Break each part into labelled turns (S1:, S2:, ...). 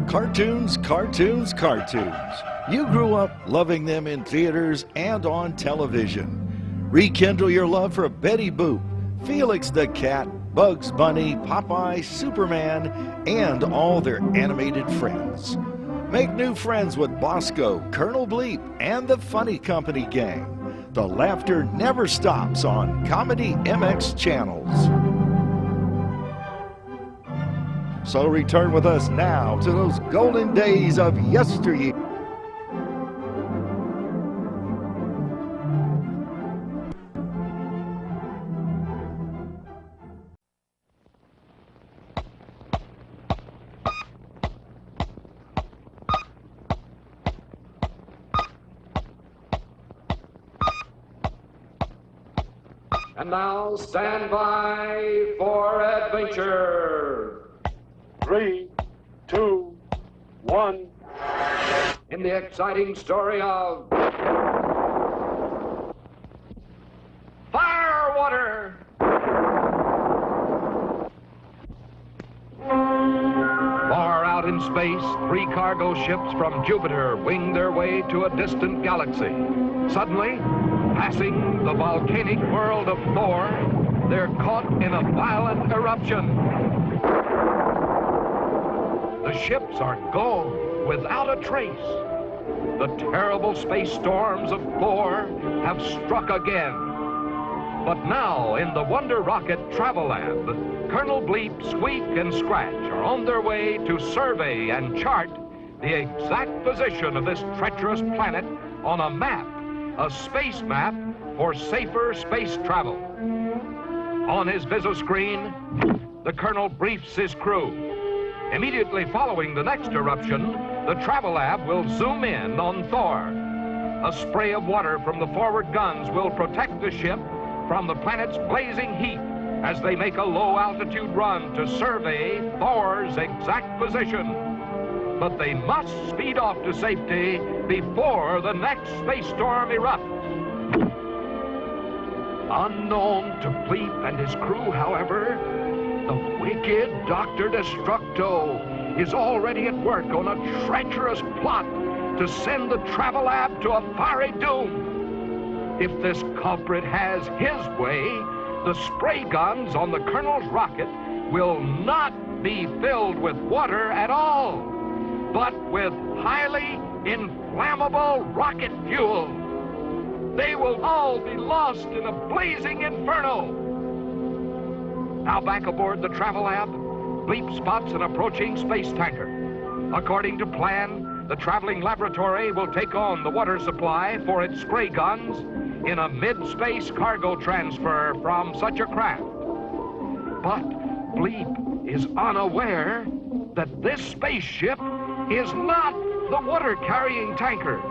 S1: Cartoons, cartoons, cartoons. You grew up loving them in theaters and on television. Rekindle your love for Betty Boop, Felix the Cat, Bugs Bunny, Popeye, Superman, and all their animated friends. Make new friends with Bosco, Colonel Bleep, and the Funny Company Gang. The laughter never stops on ComedyMX channels. So return with us now to those golden days of yesteryear.
S2: And now stand by for adventure.
S3: 3, 2, 1.
S2: In the exciting story of Firewater. Far out in space, 3 cargo ships from Jupiter wing their way to a distant galaxy. Suddenly, passing the volcanic world of Thor, they're caught in a violent eruption. The ships are gone without a trace. The terrible space storms of Thor have struck again. But now, in the Wonder Rocket Travel Lab, Colonel Bleep, Squeek, and Scratch are on their way to survey and chart the exact position of this treacherous planet on a map, a space map for safer space travel. On his visoscreen, the Colonel briefs his crew. Immediately following the next eruption, the Travel Lab will zoom in on Thor. A spray of water from the forward guns will protect the ship from the planet's blazing heat as they make a low-altitude run to survey Thor's exact position. But they must speed off to safety before the next space storm erupts. Unknown to Bleep and his crew, however, the wicked Doctor Destructo is already at work on a treacherous plot to send the Travel Lab to a fiery doom. If this culprit has his way, the spray guns on the Colonel's rocket will not be filled with water at all, but with highly inflammable rocket fuel. They will all be lost in a blazing inferno. Now back aboard the Travel Lab, Bleep spots an approaching space tanker. According to plan, the traveling laboratory will take on the water supply for its spray guns in a mid-space cargo transfer from such a craft. But Bleep is unaware that this spaceship is not the water-carrying tanker.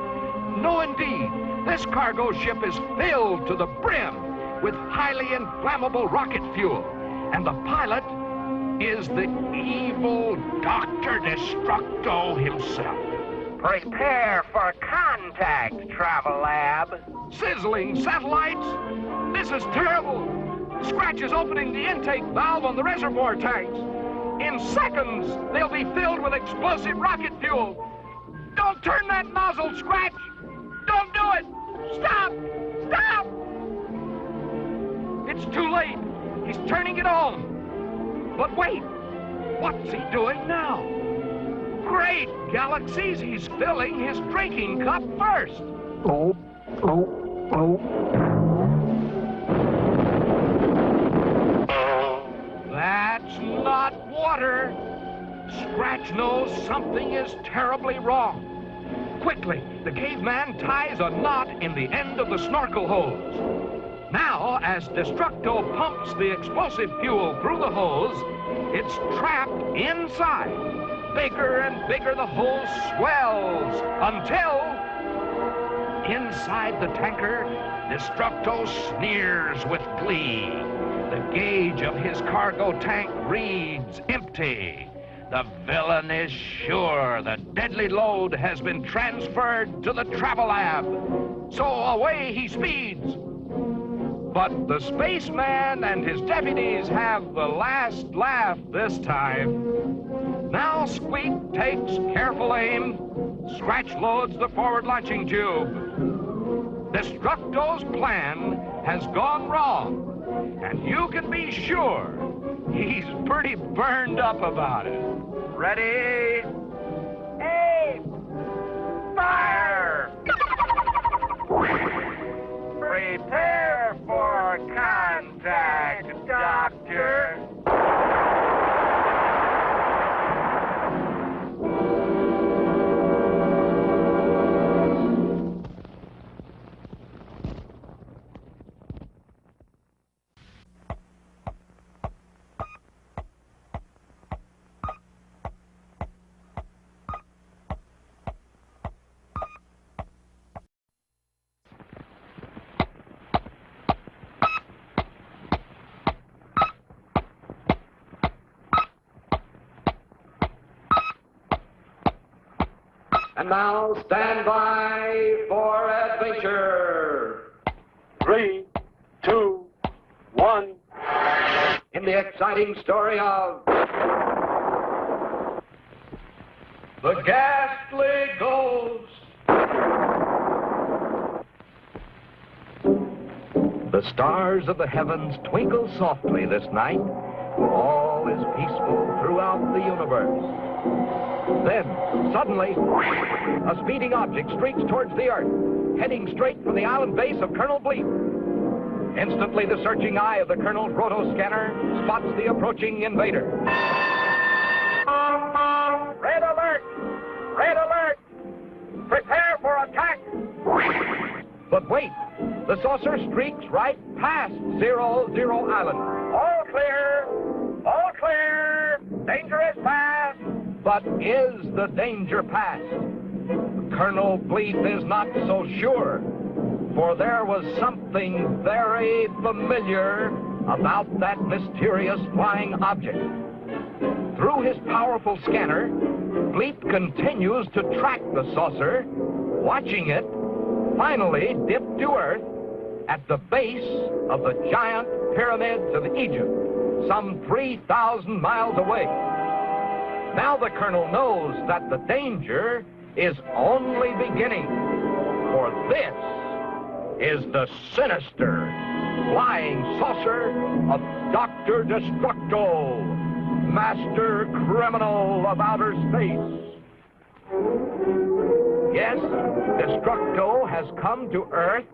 S2: No, indeed, this cargo ship is filled to the brim with highly inflammable rocket fuel. And the pilot is the evil Doctor Destructo himself.
S4: Prepare for contact, Travel Lab.
S2: Sizzling satellites? This is terrible. Scratch is opening the intake valve on the reservoir tanks. In seconds, they'll be filled with explosive rocket fuel. Don't turn that nozzle, Scratch! Don't do it! Stop! Stop! It's too late. He's turning it on. But wait, what's he doing now? Great galaxies, he's filling his drinking cup first. That's not water. Scratch knows something is terribly wrong. Quickly, the caveman ties a knot in the end of the snorkel hose. Now, as Destructo pumps the explosive fuel through the hose, it's trapped inside. Bigger and bigger the hose swells until, inside the tanker, Destructo sneers with glee. The gauge of his cargo tank reads empty. The villain is sure the deadly load has been transferred to the Travel Lab. So away he speeds. But the spaceman and his deputies have the last laugh this time. Now Squeak takes careful aim. Scratch loads the forward launching tube. Destructo's plan has gone wrong, and you can be sure he's pretty burned up about it.
S4: Ready? Aim! Fire! Prepare for contact, Doctor.
S2: And now stand by for adventure.
S3: 3, 2, 1.
S2: In the exciting story of the Ghastly Ghost. The stars of the heavens twinkle softly this night. All is peaceful throughout the universe. Then, suddenly, a speeding object streaks towards the Earth, heading straight for the island base of Colonel Bleep. Instantly, the searching eye of the Colonel's rotoscanner spots the approaching invader.
S4: Red alert! Red alert! Prepare for attack!
S2: But wait, the saucer streaks right past 00 Island.
S4: All clear! All clear! Danger is past!
S2: But is the danger past? Colonel Bleep is not so sure, for there was something very familiar about that mysterious flying object. Through his powerful scanner, Bleep continues to track the saucer, watching it finally dip to Earth at the base of the giant pyramids of Egypt, some 3,000 miles away. Now the Colonel knows that the danger is only beginning, for this is the sinister flying saucer of Doctor Destructo, master criminal of outer space. Yes, Destructo has come to Earth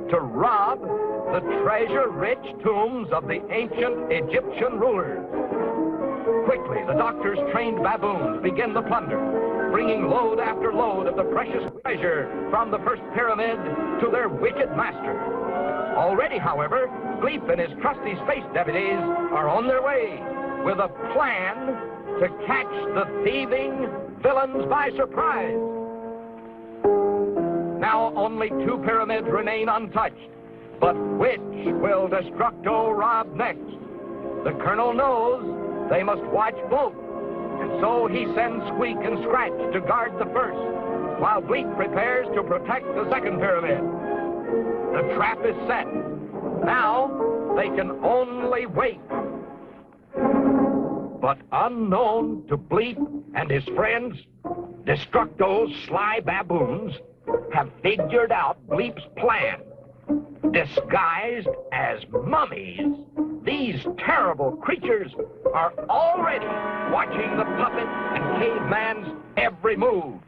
S2: to rob the treasure-rich tombs of the ancient Egyptian rulers. Quickly, the Doctor's trained baboons begin the plunder, bringing load after load of the precious treasure from the first pyramid to their wicked master. Already, however, Bleep and his trusty space deputies are on their way with a plan to catch the thieving villains by surprise. Now only 2 pyramids remain untouched, but which will Destructo rob next? The Colonel knows they must watch both, and so he sends Squeek and Scratch to guard the first, while Bleep prepares to protect the second pyramid. The trap is set. Now they can only wait. But unknown to Bleep and his friends, Destructo's sly baboons have figured out Bleep's plan. Disguised as mummies, these terrible creatures are already watching the puppet and caveman's every move.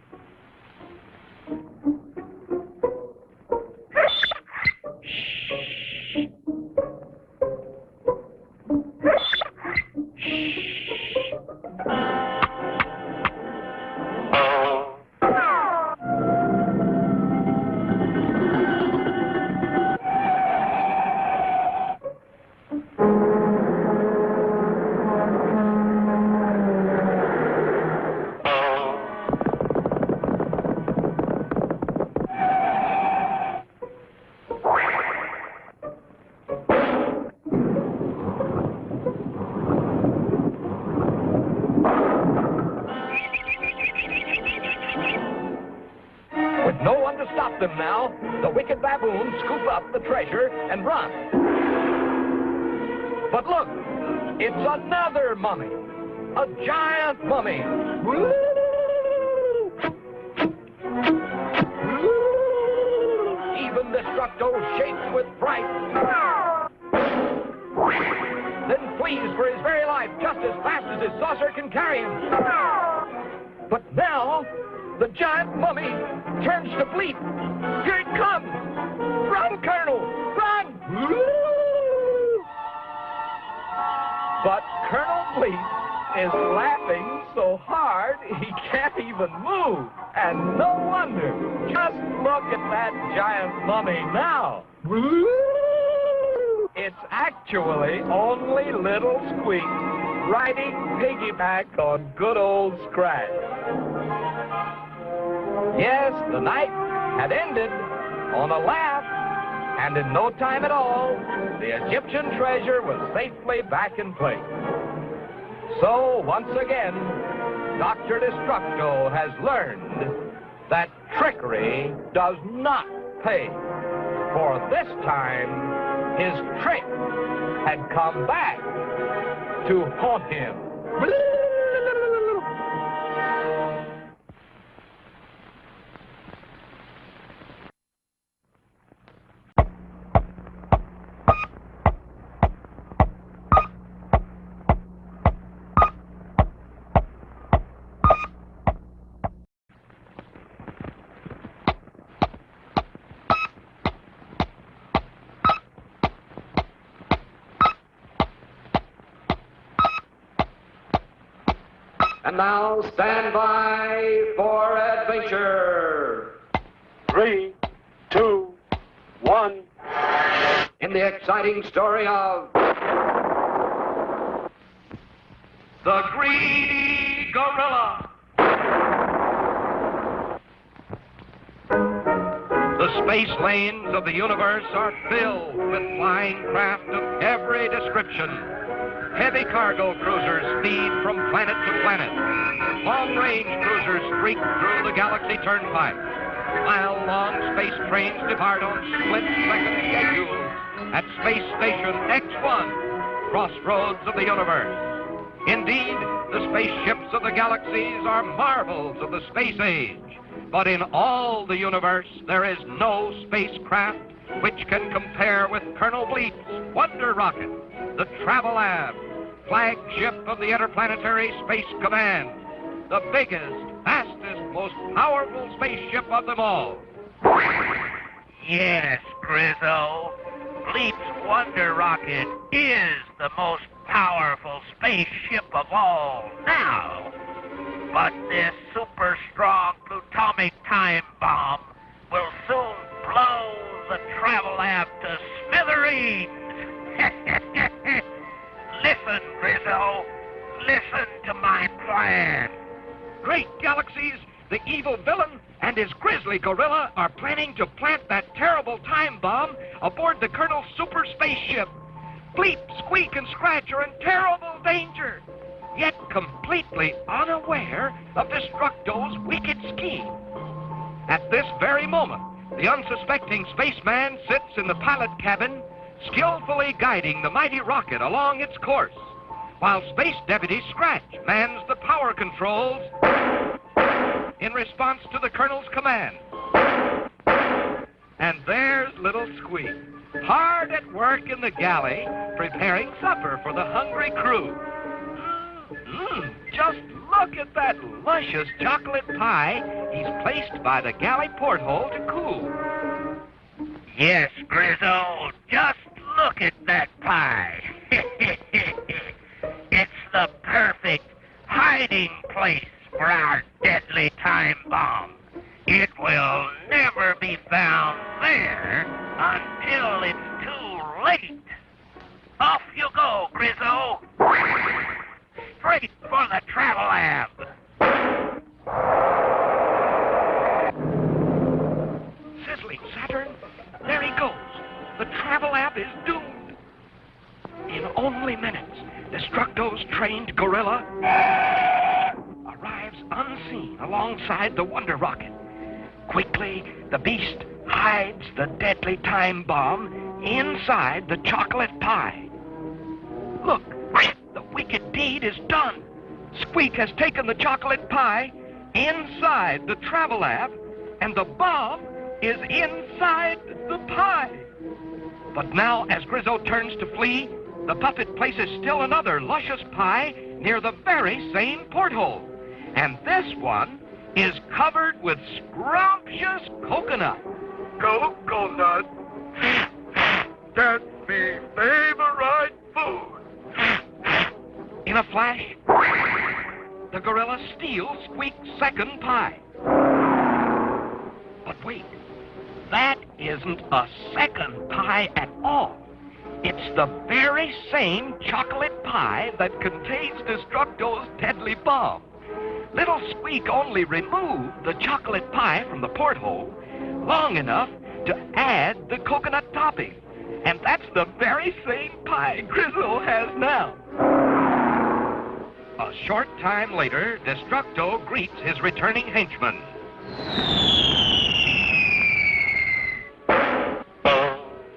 S2: them now, the wicked baboons scoop up the treasure and run. But look, it's another mummy. A giant mummy. Even Destructo shakes with fright. Then flees for his very life just as fast as his saucer can carry him. But now, the giant mummy turns to Bleep. Here it comes! Run, Colonel! Run! But Colonel Bleep is laughing so hard he can't even move. And no wonder. Just look at that giant mummy now. It's actually only little Squeak riding piggyback on good old Scratch. Yes, the night had ended on a laugh, and in no time at all, the Egyptian treasure was safely back in place. So, once again, Doctor Destructo has learned that trickery does not pay. For this time, his trick had come back to haunt him. And now, stand by for adventure.
S3: 3, 2, 1.
S2: In the exciting story of the Greedy Gorilla. The space lanes of the universe are filled with flying craft of every description. Heavy cargo cruisers speed from planet to planet. Long-range cruisers streak through the galaxy turnpike, while long space trains depart on split-second schedules at Space Station X1, crossroads of the universe. Indeed, the spaceships of the galaxies are marvels of the space age. But in all the universe, there is no spacecraft which can compare with Colonel Bleep's Wonder Rocket, the Travel Lab, flagship of the Interplanetary Space Command, the biggest, fastest, most powerful spaceship of them all.
S5: Yes, Grizzo. Bleep's Wonder Rocket is the most powerful spaceship of all now. But this super strong plutonic time bomb will soon blow the Travel Lab to smithereens. Listen, Grizzo. Listen to my plan.
S2: Great galaxies, the evil villain and his grisly gorilla are planning to plant that terrible time bomb aboard the Colonel's super spaceship. Bleep, Squeak, and Scratch are in terrible danger, yet completely unaware of Destructo's wicked scheme. At this very moment, the unsuspecting spaceman sits in the pilot cabin, skillfully guiding the mighty rocket along its course, while Space Deputy Scratch mans the power controls in response to the Colonel's command. And there's little Squeak, hard at work in the galley, preparing supper for the hungry crew. Just look at that luscious chocolate pie he's placed by the galley porthole to cool.
S5: Yes, Grizzo, just look at that pie. It's the perfect hiding place for our deadly time bomb. It will never be found there until it's too late. Off you go, Grizzo. Straight for the Travel Lab.
S2: Sizzling Saturn, there he goes. The Travel Lab is doomed. In only minutes, Destructo's trained gorilla arrives unseen alongside the Wonder Rocket. Quickly, the beast hides the deadly time bomb inside the chocolate pie. Look, the wicked deed is done. Squeak has taken the chocolate pie inside the travel lab, and the bomb is inside the pie. But now, as Grizzo turns to flee, the puppet places still another luscious pie near the very same porthole. And this one is covered with scrumptious coconut.
S3: Coconut. That's me favorite food.
S2: In a flash, the gorilla steals Squeak's second pie. But wait, that isn't a second pie at all. It's the very same chocolate pie that contains Destructo's deadly bomb. Little Squeak only removed the chocolate pie from the porthole long enough to add the coconut topping. And that's the very same pie Grizzo has now. A short time later, Destructo greets his returning henchman.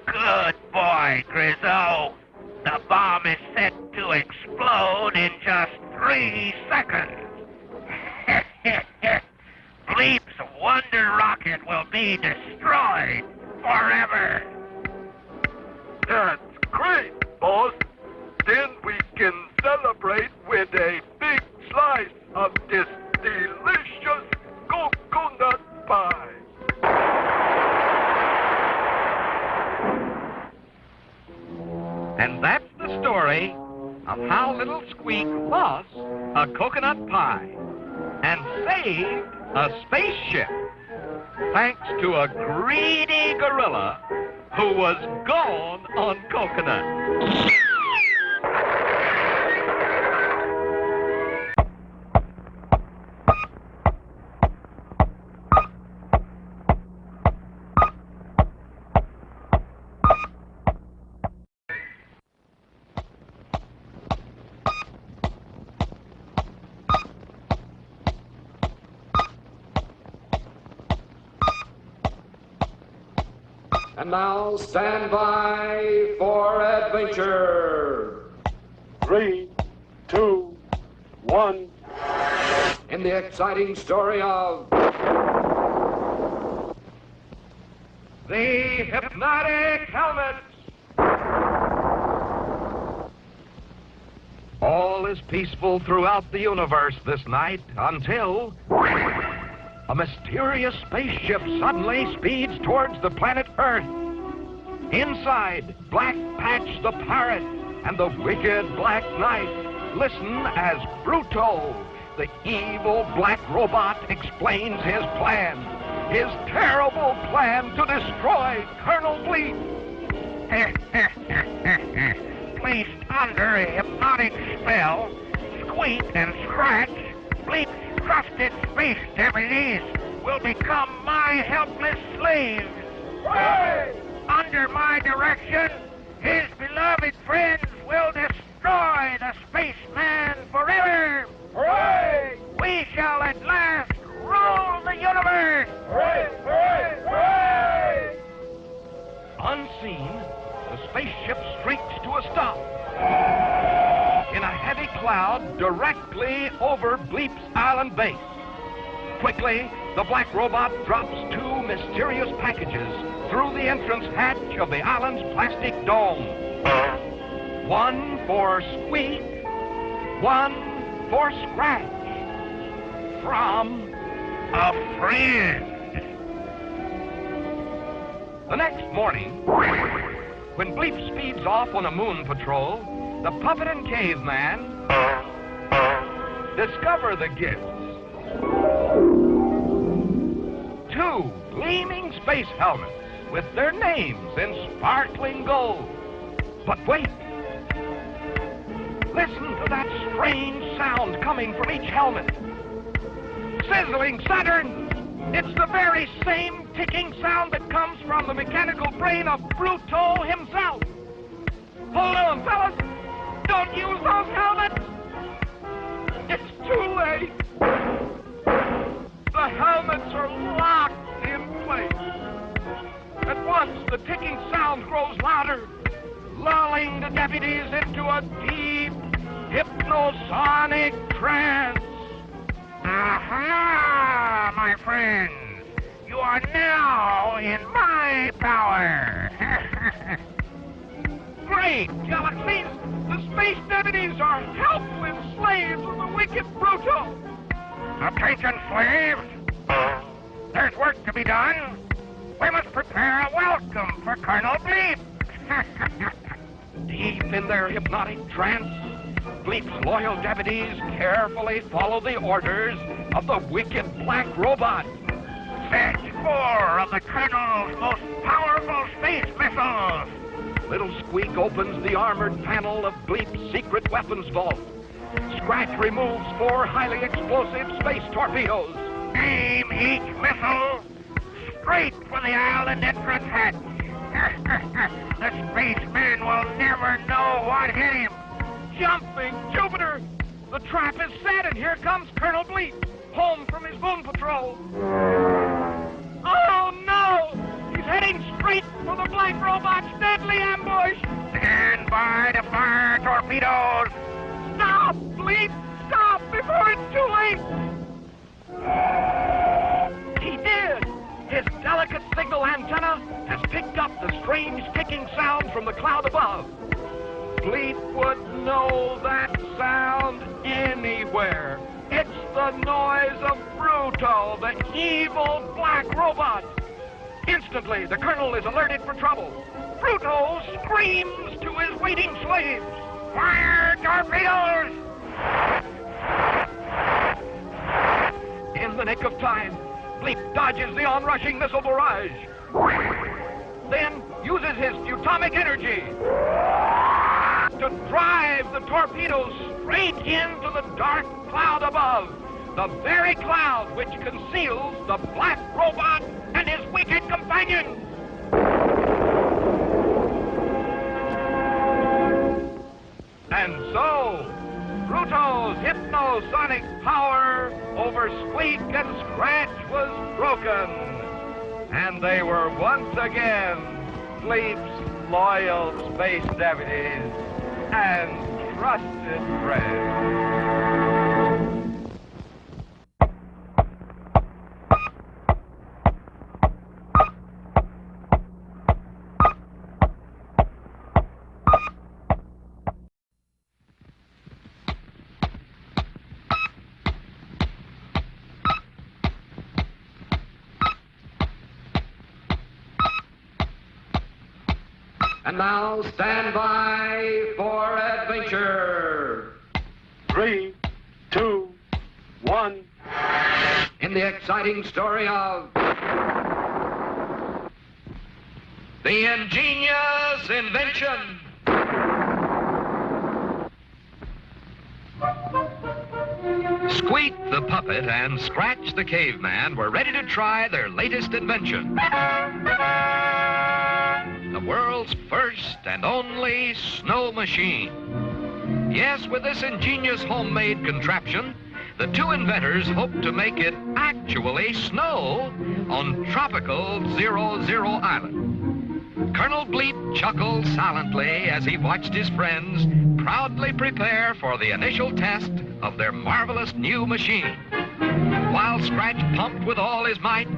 S5: Good boy, Grizzo. The bomb is set to explode in just 3 seconds. Bleep's wonder rocket will be destroyed forever.
S3: That's great, boss. Then we can celebrate with a big slice of this delicious coconut pie.
S2: And that's the story of how little Squeak lost a coconut pie and saved a spaceship, thanks to a greedy gorilla who was gone on coconut.
S6: And now stand by for adventure.
S3: 3, 2, 1.
S6: In the exciting story of
S2: The Hypnotic Helmets! All is peaceful throughout the universe this night until a mysterious spaceship suddenly speeds towards the planet Earth. Inside, Black Patch the Parrot and the wicked Black Knight listen as Bruto, the evil black robot, explains his plan. His terrible plan to destroy Colonel Bleep.
S5: Placed under a hypnotic spell, Squeek and Scratch, Bleep's trusted space deputies, will become my helpless slaves.
S3: Hooray!
S5: Under my direction, his beloved friends will destroy the spaceman forever.
S3: Hooray!
S5: We shall at last rule the universe.
S3: Hooray! Hooray! Hooray!
S2: Unseen, the spaceship streaks to a stop in a heavy cloud directly over Bleep's island base. Quickly, the black robot drops 2 mysterious packages through the entrance hatch of the island's plastic dome. One for Squeak, one for Scratch. From
S5: A friend.
S2: the next morning, when Bleep speeds off on a moon patrol, the puppet and caveman discover the gifts. 2 gleaming space helmets with their names in sparkling gold. But wait! Listen to that strange sound coming from each helmet. Sizzling Saturn! It's the very same ticking sound that comes from the mechanical brain of Bruto himself. Hold on, fellas! Don't use those helmets! It's too late! The helmets are locked in place. deputies into a deep hypnosonic trance.
S5: Aha, my friends. You are now in my power.
S2: Great galaxies! The space deputies are helpless slaves of the wicked Bruto.
S5: Attention, slaves. There's work to be done. We must prepare a welcome for Colonel Bleep.
S2: Deep in their hypnotic trance, Bleep's loyal deputies carefully follow the orders of the wicked black robot.
S5: Fetch 4 of the Colonel's most powerful space missiles.
S2: Little Squeak opens the armored panel of Bleep's secret weapons vault. Scratch removes 4 highly explosive space torpedoes.
S5: Aim each missile straight for the island entrance hatch. The spaceman will never know what hit him.
S2: Jumping Jupiter! The trap is set, and here comes Colonel Bleep, home from his moon patrol. Oh no! He's heading straight for the black robot's deadly ambush!
S5: Stand by to fire torpedoes.
S2: Stop, Bleep! Stop before it's too late! He did! His delicate signal antenna has picked up the strange ticking sound from the cloud above. Bleep would know that sound anywhere. It's the noise of Bruto, the evil black robot. Instantly, the Colonel is alerted for trouble. Bruto screams to his waiting slaves.
S5: Fire torpedoes!
S2: In the nick of time, Bleep dodges the onrushing missile barrage. Then uses his atomic energy to drive the torpedoes straight into the dark cloud above. The very cloud which conceals the black robot and his wicked companions. And so, Bruto's hypnosonic power over Squeak and Scratch was broken. And they were once again Bleep's loyal space deputies and trusted friends. And now stand by for adventure.
S3: 3, 2, 1.
S6: In the exciting story of the ingenious invention. Squeak the puppet and Scratch the caveman were ready to try their latest invention. The world's first and only snow machine. Yes, with this ingenious homemade contraption, the two inventors hoped to make it actually snow on tropical 00 Island. Colonel Bleep chuckled silently as he watched his friends proudly prepare for the initial test of their marvelous new machine. While Scratch pumped with all his might,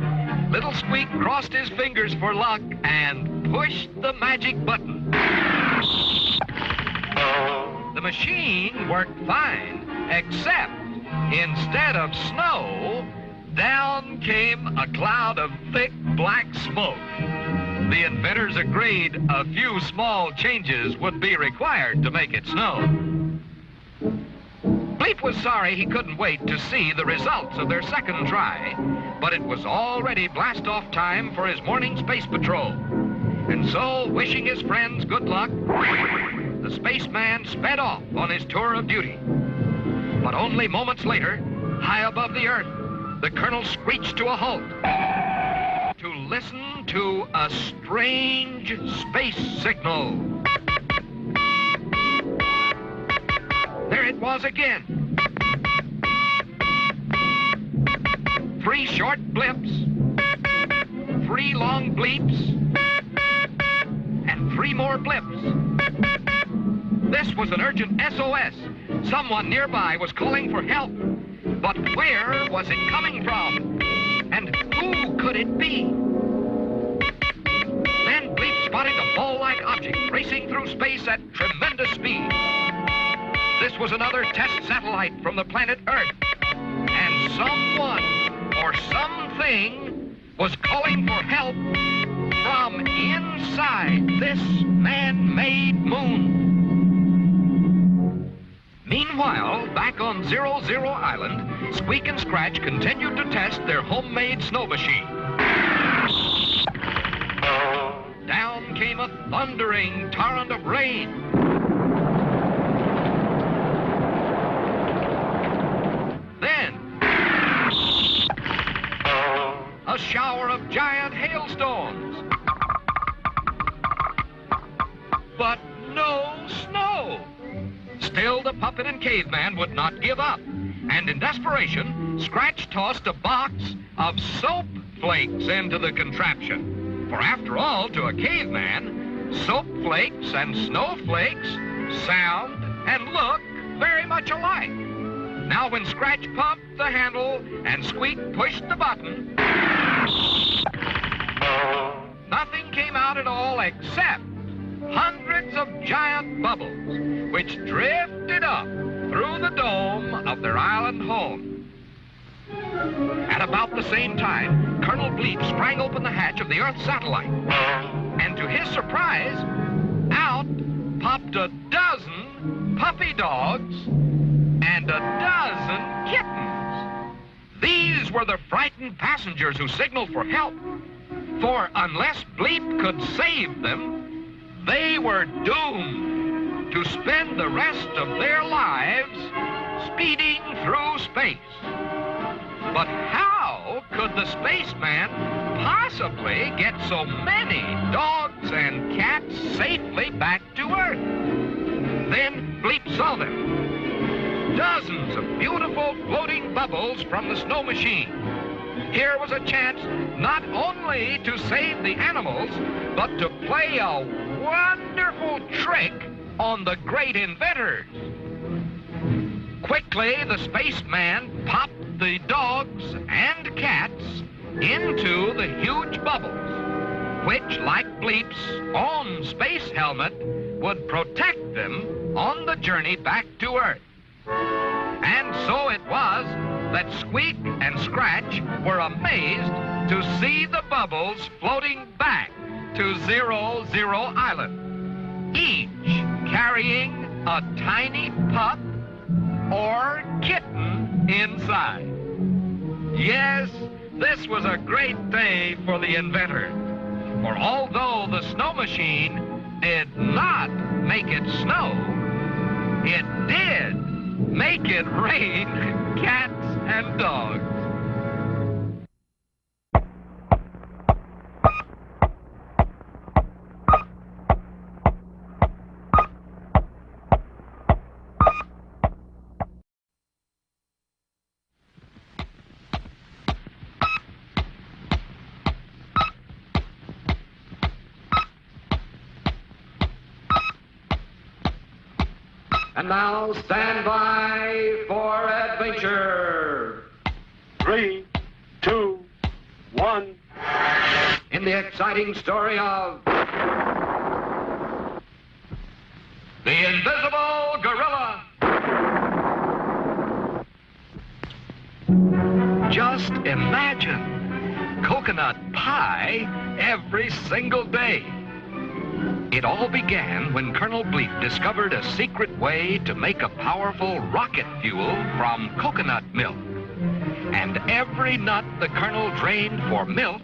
S6: little Squeak crossed his fingers for luck and pushed the magic button. The machine worked fine, except instead of snow, down came a cloud of thick black smoke. The inventors agreed a few small changes would be required to make it snow. Bleep was sorry he couldn't wait to see the results of their second try, but it was already blast-off time for his morning space patrol. And so, wishing his friends good luck, the spaceman sped off on his tour of duty. But only moments later, high above the Earth, the Colonel screeched to a halt to listen to a strange space signal. There it was again. 3 short blips, 3 long bleeps, and 3 more blips. This was an urgent SOS. Someone nearby was calling for help. But where was it coming from? And who could it be? Then Bleep spotted a ball-like object racing through space at tremendous speed. This was another test satellite from the planet Earth. And someone or something was calling for help from inside this man-made moon. Meanwhile, back on 00 Island, Squeek and Scratch continued to test their homemade snow machine. Down came a thundering torrent of rain. Then, a shower of giant hailstones. But no snow. Still, the puppet and caveman would not give up. And in desperation, Scratch tossed a box of soap flakes into the contraption. For after all, to a caveman, soap flakes and snowflakes sound and look very much alike. Now, when Scratch pumped the handle and Squeak pushed the button, nothing came out at all except hundreds of giant bubbles, which drifted up through the dome of their island home. At about the same time, Colonel Bleep sprang open the hatch of the Earth satellite. And to his surprise, out popped a dozen puppy dogs and a dozen kittens. These were the frightened passengers who signaled for help. For unless Bleep could save them, they were doomed to spend the rest of their lives speeding through space. But how could the spaceman possibly get so many dogs and cats safely back to Earth? Then Bleep saw them. Dozens of beautiful floating bubbles from the snow machine. Here was a chance not only to save the animals, but to play a wonderful trick on the great inventors. Quickly, the spaceman popped the dogs and cats into the huge bubbles, which, like Bleep's own space helmet, would protect them on the journey back to Earth. And so it was that Squeak and Scratch were amazed to see the bubbles floating back to 00 Island, each carrying a tiny pup or kitten inside. Yes, this was a great day for the inventor. For although the snow machine did not make it snow, it did make it rain cats and dogs.
S2: And now stand by for adventure.
S3: 3, 2, 1.
S2: In the exciting story of the Invisible Gorilla. Just imagine coconut pie every single day. It all began when Colonel Bleep discovered a secret way to make a powerful rocket fuel from coconut milk. And every nut the Colonel drained for milk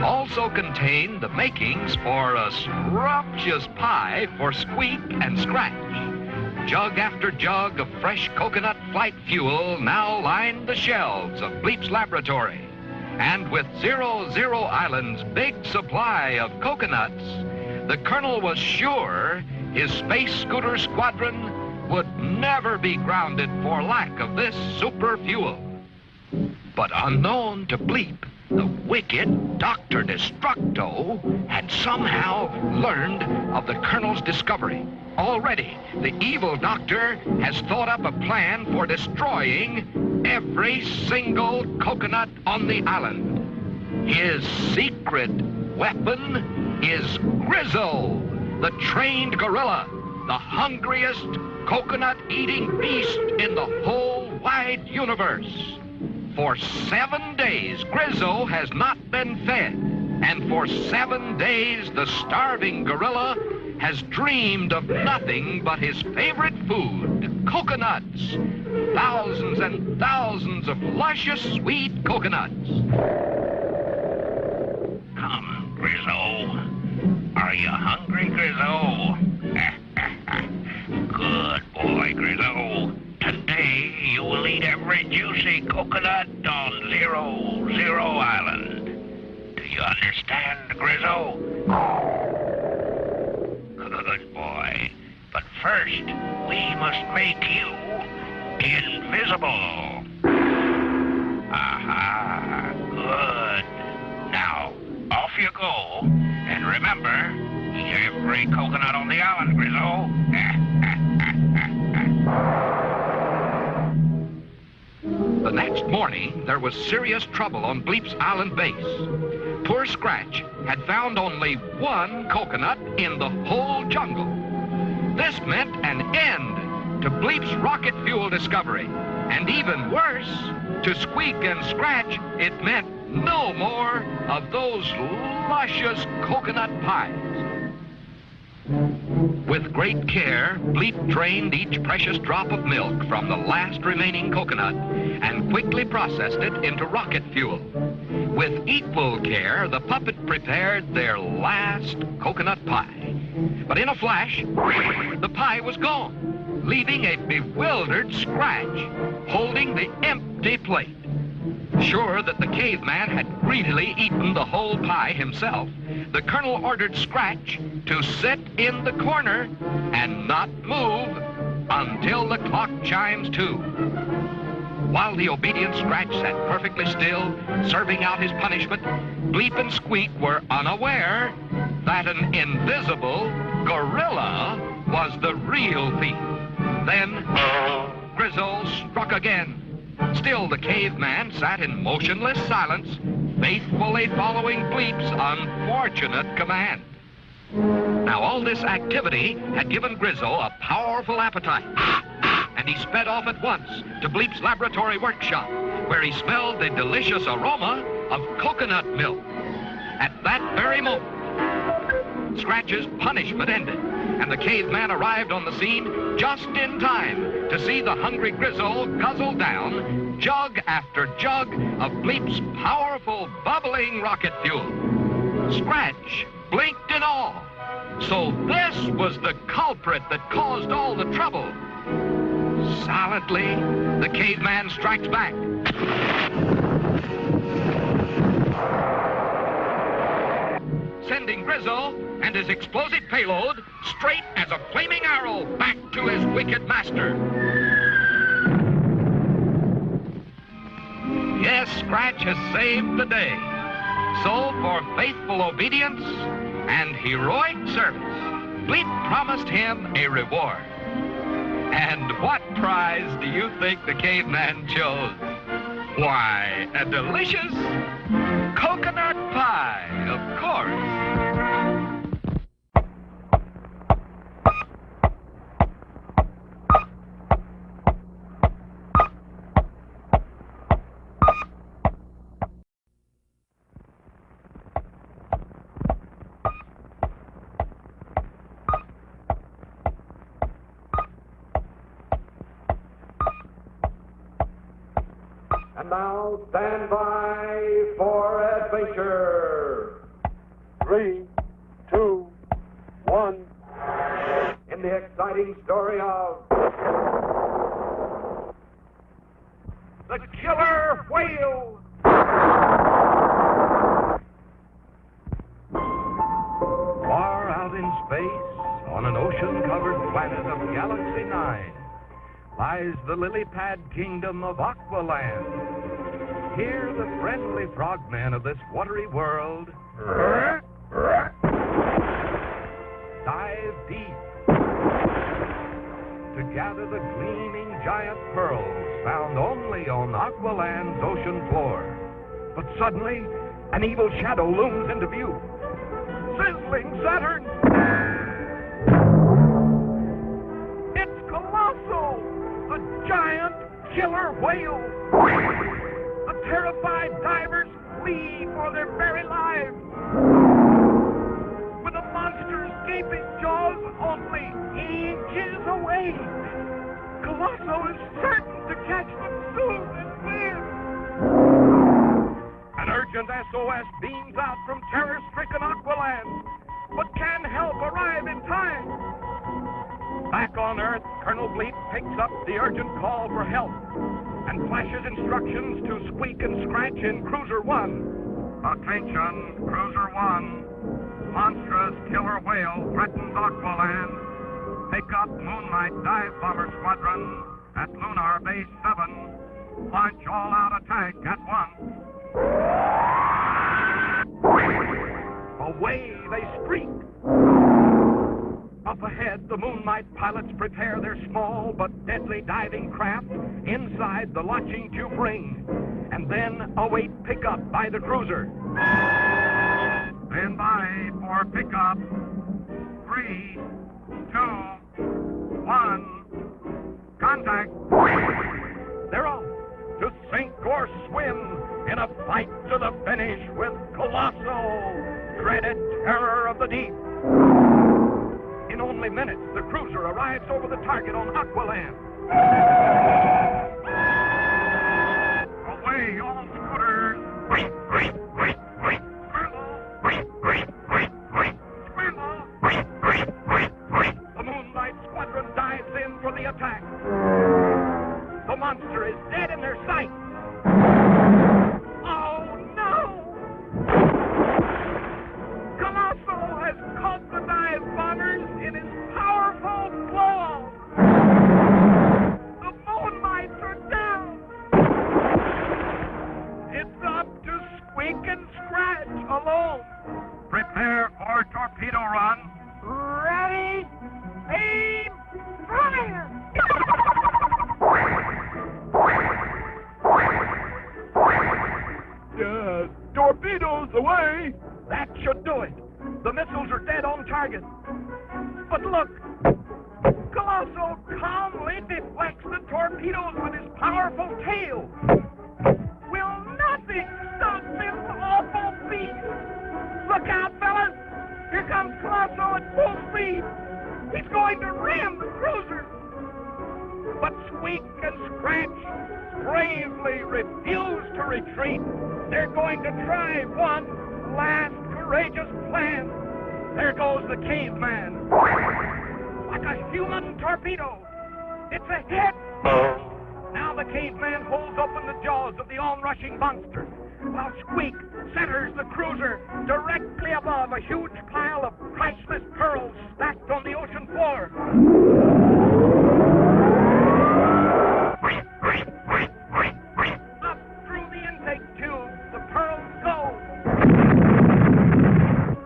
S2: also contained the makings for a scrumptious pie for Squeak and Scratch. Jug after jug of fresh coconut flight fuel now lined the shelves of Bleep's laboratory. And with 00 Island's big supply of coconuts, the Colonel was sure his space scooter squadron would never be grounded for lack of this super fuel. But unknown to Bleep, the wicked Doctor Destructo had somehow learned of the Colonel's discovery. Already, the evil doctor has thought up a plan for destroying every single coconut on the island. His secret weapon is Grizzle, the trained gorilla, the hungriest coconut-eating beast in the whole wide universe. For 7 days, Grizzle has not been fed, and for 7 days, the starving gorilla has dreamed of nothing but his favorite food, coconuts. Thousands and thousands of luscious, sweet coconuts.
S5: Come, Grizzo. Are you hungry, Grizzo? Good boy, Grizzo. Today you will eat every juicy coconut on 0 Island. Do you understand, Grizzo? Good boy. But first, we must make you invisible. Aha, good. Now, off you go. And remember, eat every coconut on the island, Grizzo.
S2: The next morning, there was serious trouble on Bleep's island base. Poor Scratch had found only one coconut in the whole jungle. This meant an end to Bleep's rocket fuel discovery. And even worse, to Squeek and Scratch, it meant no more of those luscious coconut pies. With great care, Bleep drained each precious drop of milk from the last remaining coconut and quickly processed it into rocket fuel. With equal care, the puppet prepared their last coconut pie. But in a flash, the pie was gone, leaving a bewildered Scratch holding the empty plate. Sure that the caveman had greedily eaten the whole pie himself, the Colonel ordered Scratch to sit in the corner and not move until the clock chimes 2. While the obedient Scratch sat perfectly still, serving out his punishment, Bleep and Squeak were unaware that an invisible gorilla was the real thief. Then Grizzle struck again. Still, the caveman sat in motionless silence, faithfully following Bleep's unfortunate command. Now, all this activity had given Grizzle a powerful appetite, and he sped off at once to Bleep's laboratory workshop, where he smelled the delicious aroma of coconut milk. At that very moment, Scratch's punishment ended, and the caveman arrived on the scene just in time to see the hungry Grizzle guzzle down jug after jug of Bleep's powerful, bubbling rocket fuel. Scratch blinked in awe. So this was the culprit that caused all the trouble. Silently, the caveman strikes back. Sending Grizzle and his explosive payload straight as a flaming arrow back to his wicked master. Yes, Scratch has saved the day. So, for faithful obedience and heroic service, Bleep promised him a reward. And what prize do you think the caveman chose? Why, a delicious coconut pie, of course.
S4: And now, stand by for adventure.
S3: 3, 2, 1.
S4: In the exciting story of the Killer Whale.
S2: Far out in space, on an ocean-covered planet of Galaxy 9, lies the lily-pad kingdom of Aqualand. Hear the friendly frogmen of this watery world dive deep to gather the gleaming giant pearls found only on Aqualand's ocean floor. But suddenly, an evil shadow looms into view. Sizzling Saturn! It's Colossal, the giant killer whale! The terrified divers flee for their very lives. With the monster's gaping jaws only inches away, Colossal is certain to catch them soon and win. An urgent SOS beams out from terror-stricken Aqualand, but can help arrive in time. Back on Earth, Colonel Bleep picks up the urgent call for help and flashes instructions to Squeek and Scratch in Cruiser 1. Attention, Cruiser 1. Monstrous killer whale threatens Aqualand. Pick up Moonlight Dive Bomber Squadron at Lunar Base 7. Launch all-out attack at once. Away they streak. Up ahead, the Moonlight pilots prepare their small but deadly diving craft inside the launching tube ring, and then await pickup by the cruiser. Stand by for pickup. 3, 2, 1. Contact. They're off to sink or swim in a fight to the finish with Colossal, dreaded terror of the deep. In only minutes, the cruiser arrives over the target on Aqualand. Away, all scooters! The Moonlight Squadron dives in for the attack. The monster is dead in their sight. Oh, no! Colossal has caught the dive bombers in his powerful claw. The Moonlights are down. It's up to Squeak and Scratch alone. Prepare for torpedo run. Ready? Aim! Fire! Torpedoes away! That should do it. The missiles are dead on target. But look! Colossal calmly deflects the torpedoes with his powerful tail. Will nothing stop this awful beast? Look out, fellas! Here comes Colossal at full speed. He's going to ram the cruiser. But Squeak and Scratch bravely refuse to retreat. They're going to try one last courageous plan. There goes the caveman. Like a human torpedo. It's a hit. Now the caveman holds open the jaws of the onrushing monster, while Squeak centers the cruiser directly above a huge pile of priceless pearls stacked on the ocean floor. Up through the intake tube, the pearls go.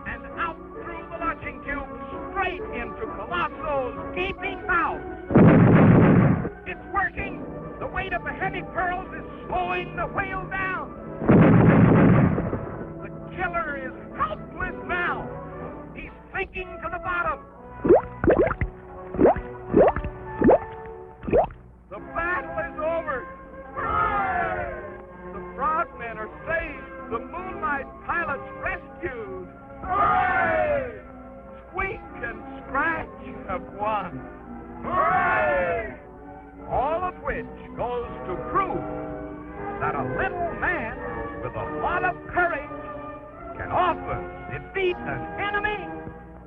S2: And out through the launching tube, straight into Colossal's gaping mouth. It's working! The weight of the heavy pearls is slowing the whale down. The killer is helpless now. He's sinking to the bottom. The battle is over. Hooray! The frogmen are saved. The Moonlight pilots rescued. Hooray! Squeak and Scratch have won. Hooray! All of which goes to prove that a little man with a lot of courage can often defeat an enemy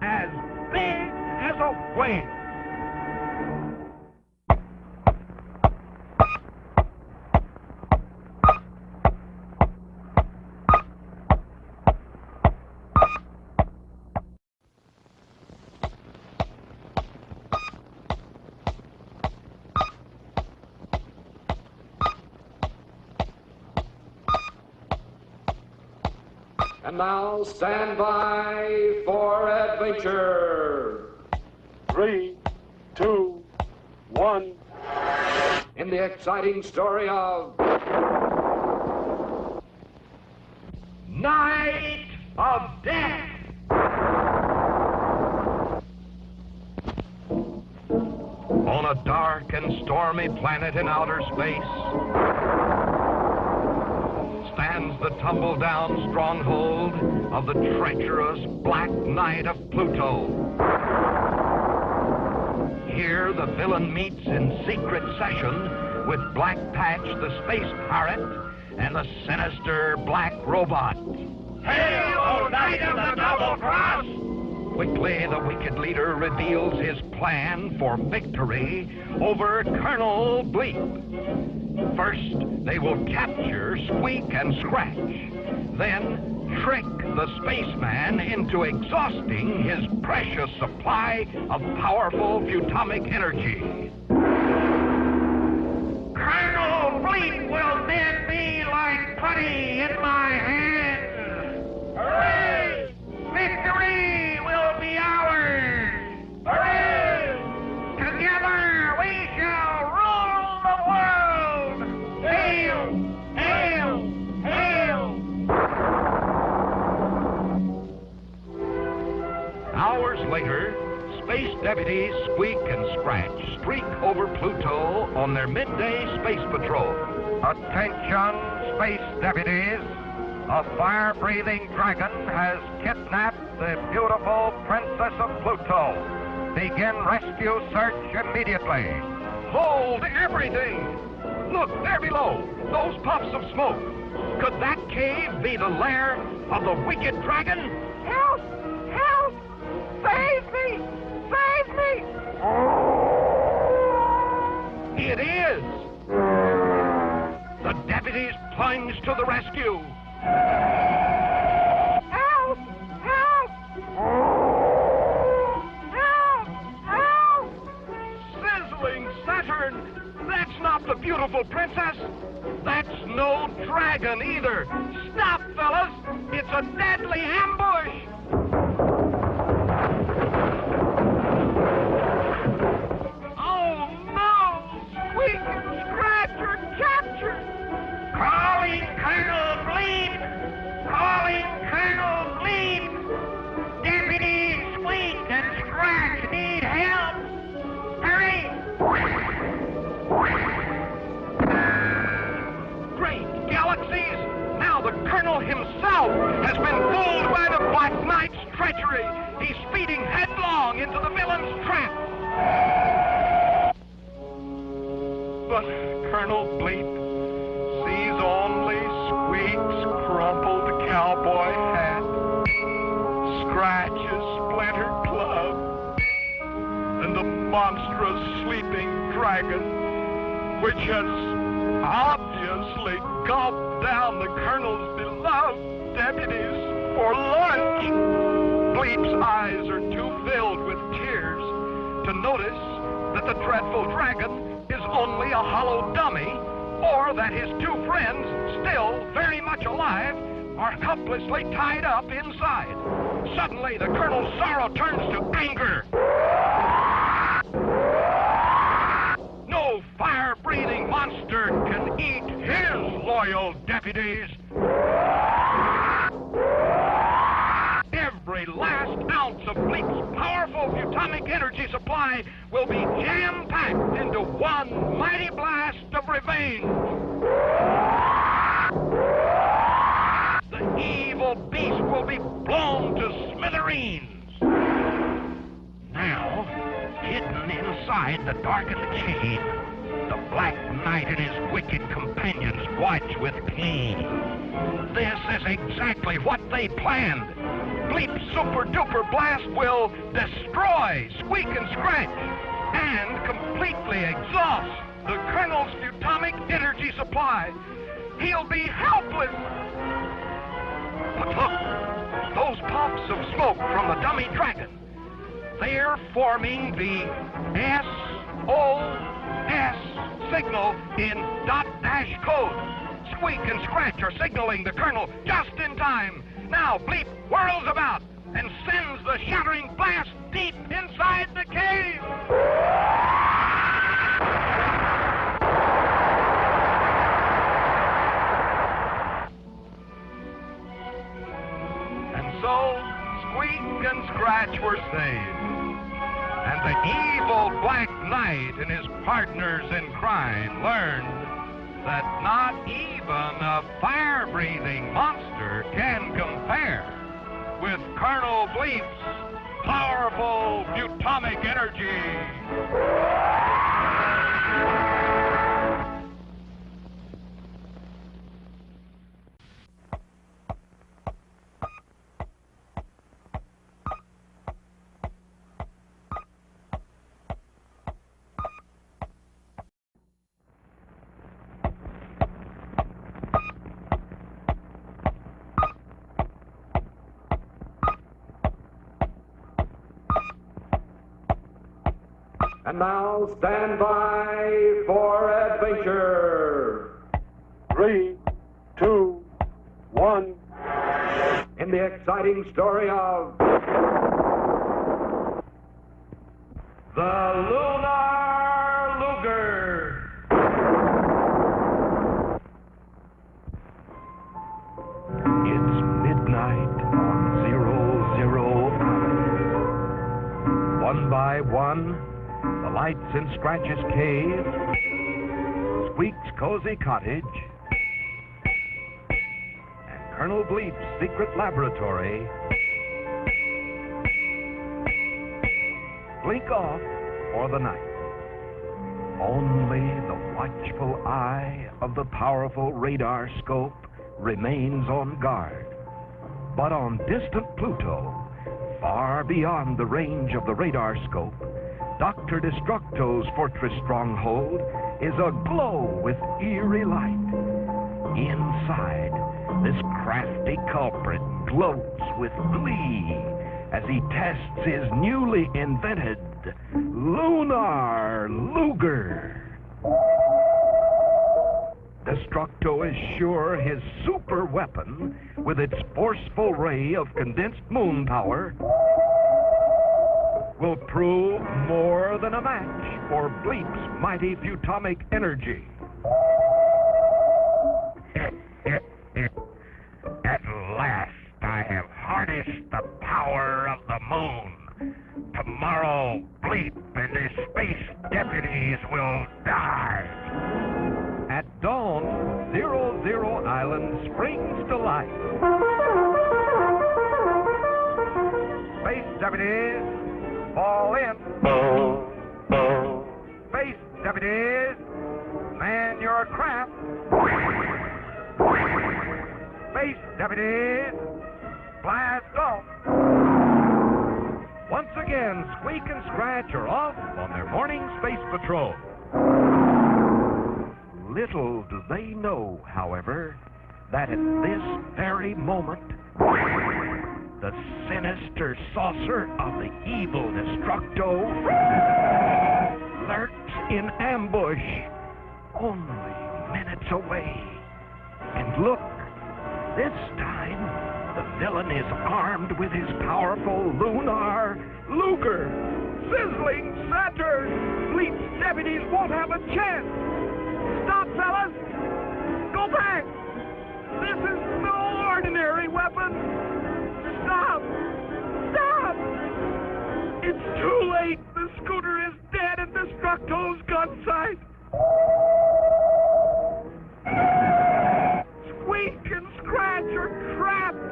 S2: as big as a whale. And now stand by for adventure.
S3: 3, 2, 1.
S2: In the exciting story of Night of Death. On a dark and stormy planet in outer space stands the tumble-down stronghold of the treacherous Black Knight of Pluto. Here the villain meets in secret session with Black Patch, the space pirate, and the sinister Black Robot.
S5: Hail, O Knight of the Double Cross!
S2: Quickly, the wicked leader reveals his plan for victory over Colonel Bleep. First, they will capture Squeek and Scratch. Then, trick the spaceman into exhausting his precious supply of powerful photonic energy.
S5: Colonel Bleep will then be like putty in my hands. Hooray! Victory will be ours. Hooray! Together we shall rule the world. Hail! Hail! Hail!
S2: Hours later, space deputies Squeek and Scratch streak over Pluto on their midday space patrol.
S4: Attention, space deputies. A fire-breathing dragon has kidnapped the beautiful Princess of Pluto. Begin rescue search immediately.
S2: Hold everything! Look, there below, those puffs of smoke. Could that cave be the lair of the wicked dragon?
S4: Help! Help! Save me! Save me!
S2: It is! The deputies plunge to the rescue.
S4: Help! Help! Help! Help!
S2: Sizzling Saturn! That's not the beautiful princess! That's no dragon either! Stop, fellas! It's a deadly ambush! Oh no! Squeak and Scratch are captured!
S5: Calling Colonel Bleep! Calling Colonel Bleep! Deputy Squeak and Scratch need help! Hurry!
S2: Great galaxies! Now the Colonel himself has been fooled by the Black Knight's treachery! He's speeding headlong into the villain's trap! But Colonel Bleep sees only Squeak's crumpled cowboy hat, Scratch's splintered club, and the monstrous sleeping dragon, which has obviously gulped down the Colonel's beloved deputies for lunch. Bleep's eyes are too filled with tears to notice that the dreadful dragon is only a hollow dummy, or that his two friends, still very much alive, are helplessly tied up inside. Suddenly, the Colonel's sorrow turns to anger. No fire-breathing monster can eat his loyal deputies. Every last ounce of Bleep's powerful photonic energy supply will be jam-packed into one mighty blast of revenge. The evil beast will be blown to smithereens. Now, hidden inside the darkened cave, the Black Knight and his wicked companions watch with pain. This is exactly what they planned. Bleep's super-duper blast will destroy Squeak and Scratch and completely exhaust the Colonel's photonic energy supply. He'll be helpless. But look, those puffs of smoke from the dummy dragon. They're forming the SOS signal in dot-dash code. Squeak and Scratch are signaling the Colonel just in time. Now Bleep whirls about and sends the shattering blast deep inside the cave. And so Squeek and Scratch were saved. And the evil Black Knight and his partners in crime learned that not even a fire-breathing monster can compare with Colonel Bleep's powerful atomic energy. And now stand by for adventure.
S3: 3, 2, 1.
S2: In the exciting story of the Lunar Luger. It's midnight on 00 Island. One by one, the lights in Scratch's cave, Squeak's cozy cottage, and Colonel Bleep's secret laboratory blink off for the night. Only the watchful eye of the powerful radar scope remains on guard. But on distant Pluto, far beyond the range of the radar scope, Doctor Destructo's fortress stronghold is aglow with eerie light. Inside, this crafty culprit gloats with glee as he tests his newly invented Lunar Luger. Destructo is sure his super weapon, with its forceful ray of condensed moon power, will prove more than a match for Bleep's mighty atomic energy.
S5: At last, I have harnessed the power of the moon. Tomorrow, Bleep and his space deputies will die.
S2: At dawn, 00 Island springs to life. Space deputies, fall in. Space deputies, man your craft. Space deputies, blast off. Once again, Squeek and Scratch are off on their morning space patrol. Little do they know, however, that at this very moment, the sinister saucer of the evil Destructo lurks in ambush, only minutes away. And look, this time, the villain is armed with his powerful Lunar Luger. Sizzling Saturn! Bleep's deputies won't have a chance! Stop, fellas! Go back! This is no ordinary weapon! Stop! Stop! It's too late! The scooter is dead in Destructo's gun sight! Squeak and Scratch are trapped!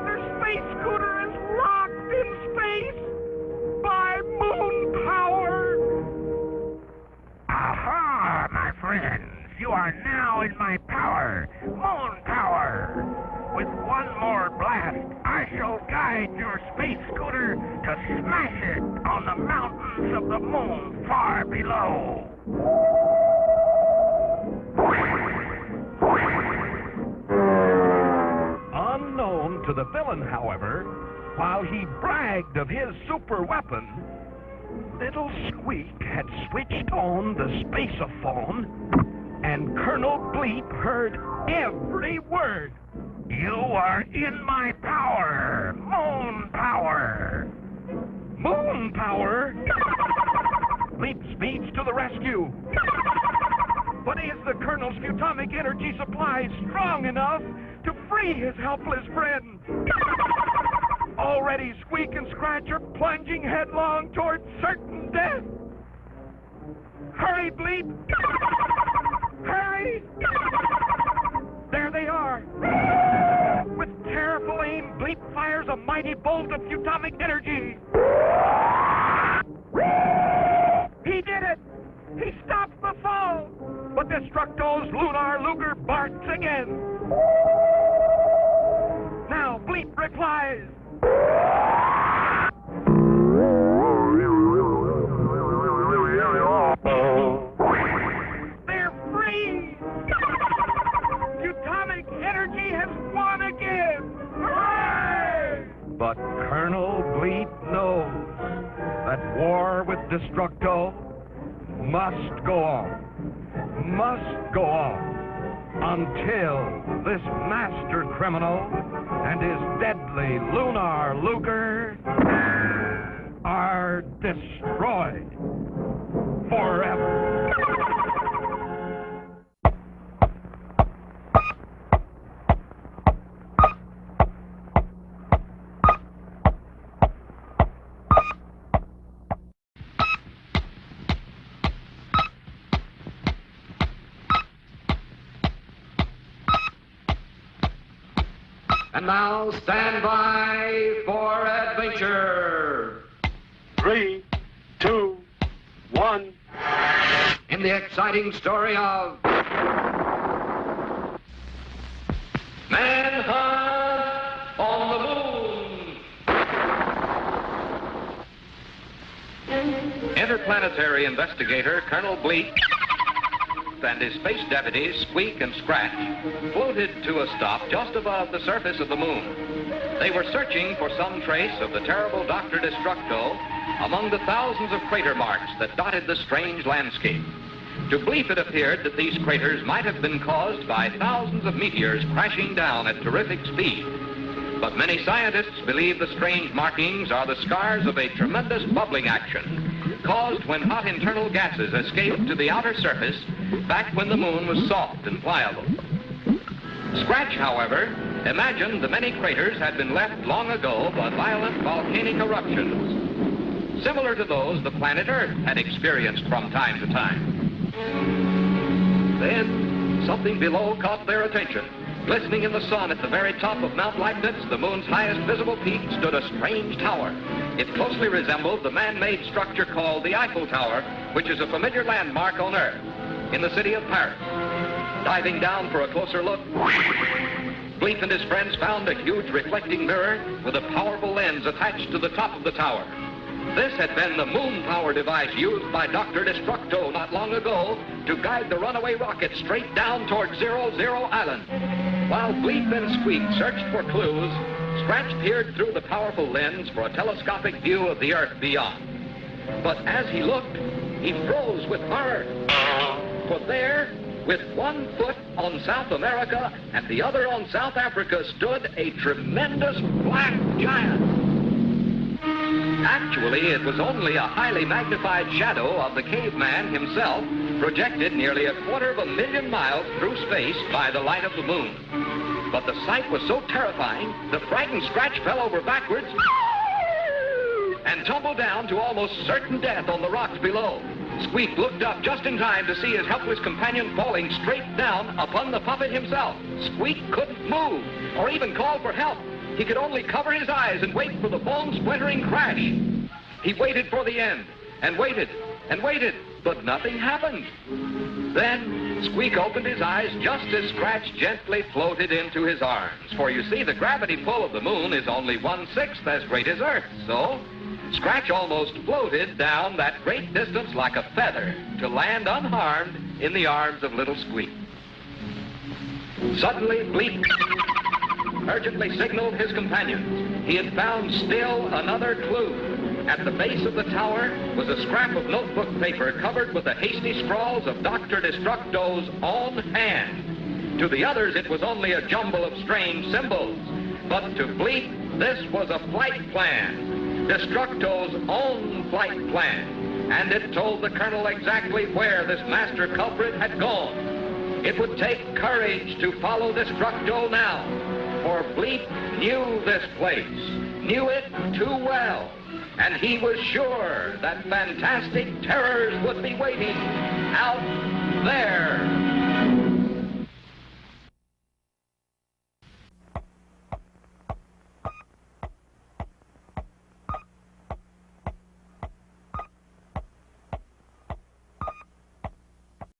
S2: Their space scooter is locked in space by moon power!
S5: Aha, my friends! You are now in my power, moon power! With one more blast, I shall guide your space scooter to smash it on the mountains of the moon far below.
S2: Unknown to the villain, however, while he bragged of his super weapon, little Squeak had switched on the spaceophone, and Colonel Bleep heard every word.
S5: You are in my power. Moon power.
S2: Moon power? Bleep speeds to the rescue. But is the Colonel's photonic energy supply strong enough to free his helpless friend? Already Squeek and Scratch are plunging headlong towards certain death. Hurry, Bleep! Hurry! There they are. With careful aim, Bleep fires a mighty bolt of photonic energy. He did it! He stopped the fall! But Destructo's Lunar Luger barks again. Now Bleep replies. They're free! Photonic energy has won again! Hooray! But Colonel Bleep knows that war with Destructo must go on. Must go on until this master criminal and his deadly Lunar Luger are destroyed forever.
S6: And now stand by for adventure.
S3: 3, 2, 1.
S6: In the exciting story of Manhunt on the Moon. Interplanetary investigator Colonel Bleep and his space deputies, Squeek and Scratch, floated to a stop just above the surface of the moon. They were searching for some trace of the terrible Doctor Destructo among the thousands of crater marks that dotted the strange landscape. To Bleep, it appeared that these craters might have been caused by thousands of meteors crashing down at terrific speed. But many scientists believe the strange markings are the scars of a tremendous bubbling action caused when hot internal gases escaped to the outer surface back when the moon was soft and pliable. Scratch, however, imagined the many craters had been left long ago by violent volcanic eruptions, similar to those the planet Earth had experienced from time to time. Then, something below caught their attention. Glistening in the sun at the very top of Mount Leibniz, the moon's highest visible peak, stood a strange tower. It closely resembled the man-made structure called the Eiffel Tower, which is a familiar landmark on Earth, in the city of Paris. Diving down for a closer look, Bleep and his friends found a huge reflecting mirror with a powerful lens attached to the top of the tower. This had been the moon power device used by Doctor Destructo not long ago to guide the runaway rocket straight down toward 00 Island. While Bleep and Squeek searched for clues, Scratch peered through the powerful lens for a telescopic view of the Earth beyond. But as he looked, he froze with horror. For there, with one foot on South America and the other on South Africa, stood a tremendous black giant. Actually, it was only a highly magnified shadow of the caveman himself, projected nearly 250,000 miles through space by the light of the moon. But the sight was so terrifying, the frightened Scratch fell over backwards and tumbled down to almost certain death on the rocks below. Squeak looked up just in time to see his helpless companion falling straight down upon the puppet himself. Squeak couldn't move or even call for help. He could only cover his eyes and wait for the bone-splintering crash. He waited for the end, and waited, and waited, but nothing happened. Then Squeak opened his eyes just as Scratch gently floated into his arms. For you see, the gravity pull of the moon is only 1/6 as great as Earth, so Scratch almost floated down that great distance like a feather to land unharmed in the arms of little Squeak. Suddenly, Bleep urgently signaled his companions. He had found still another clue. At the base of the tower was a scrap of notebook paper covered with the hasty scrawls of Doctor Destructo's own hand.
S7: To the others, it was only a jumble of strange symbols. But to Bleep, this was a flight plan, Destructo's own flight plan. And it told the Colonel exactly where this master culprit had gone. It would take courage to follow Destructo now, for Bleep knew this place, knew it too well, and he was sure that fantastic terrors would be waiting out there.